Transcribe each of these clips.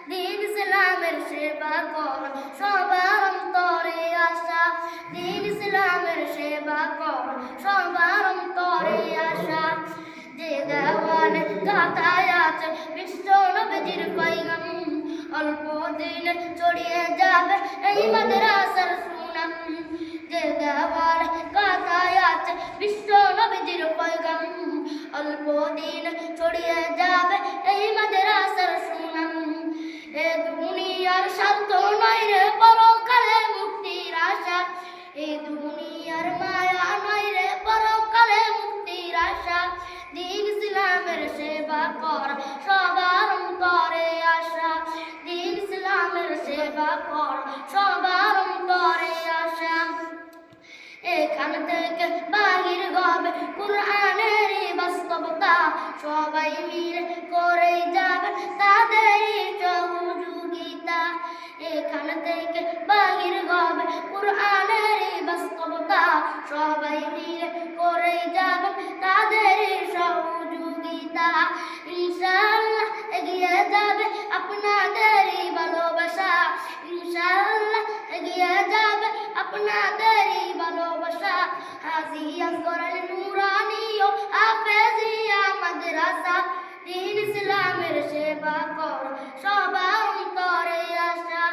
দিন ইসলামের সেবা কর সবার অন্তরে আশা দিন ইসলামের সেবা কর সবার অন্তরে আশা যে দেওয়ালে গাথায় আছে বিশ্ব নবীর পয়গাম অল্প দিন ছড়িয়ে যাবে এই মাদ্রাসার সুনাম যে দেওয়ালে গাথায় আছে বিশ্ব নবীর পয়গাম অল্প দিন ছড়িয়ে যাবে এই মাদ্রাসার সুনাম এ দুনিয়ার স্বার্থ নয় রে পরকালে মুক্তির আশা এ দুনিয়ার মায়া নয় রে পরকালে মুক্তির আশা দিন ইসলামের সেবা কর সবার অন্তরে আশা দিন ইসলামের সেবা কর সবার অন্তরে আশা এখান থেকে বাহির হবে কুরআনের বাস্তবতা সবাই মিলে করে যাবে তাদের সহযোগিতা এখান থেকে বাহির হবে কুরআনের বাস্তবতা সবাই মিলে করে যাবে তাদের সহযোগিতা ইনশাআল্লাহ এগিয়ে যাবে আপনাদের ভালোবাসা ইনশাআল্লাহ এগিয়ে যাবে আপনাদের ভালোবাসা হাজি আসগর আল নুরানি ও হাফেজিয়া মাদ্রাসা দিন ইসলামের সেবা কর সবার অন্তরে আশা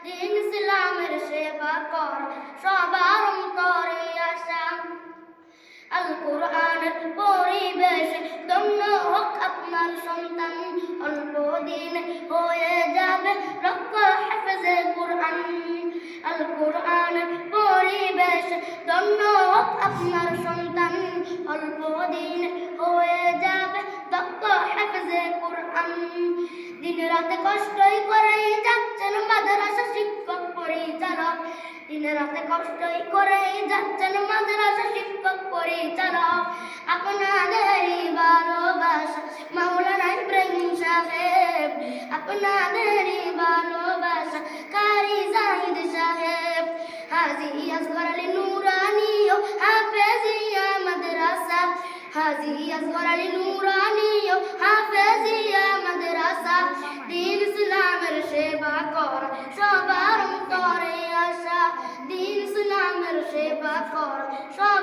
দিন ইসলামের সেবা কর সবার অন্তরে আশা আল কোরআনের পরিবেশে ধন্য হোক আপনার সন্তান অল্প দিন হয়ে যাবে লক্ষ হাফেজে কোরআন আল কোরআনের পরিবেশে ধন্য হোক আপনার সন্তান অল্প দিন হয়ে যাবে দক্ষ হাফেজে কোরআন দিন রাতে কষ্টই করেই যাচ্ছেন মাদ্রাসা শিক্ষক পরিচালক দিন রাতে কষ্টই করেই যাচ্ছেন মাদ্রাসা শিক্ষক পরিচালক আপনাদেরই ভালোবাসা মাওলানা ইব্রাহিম সাহেব আপনাদেরই ভালোবাসা কারি জাহিদ সাহেব হাজি আসগর আলী নুরানি ও হাফেজিয়া মাদ্রাসা হাজি আসগর আলী নুরানি ও হাফেজিয়া মাদ্রাসা দিন ইসলামের সেবা কর সবার অন্তরে আশা দিন ইসলামের সেবা কর সব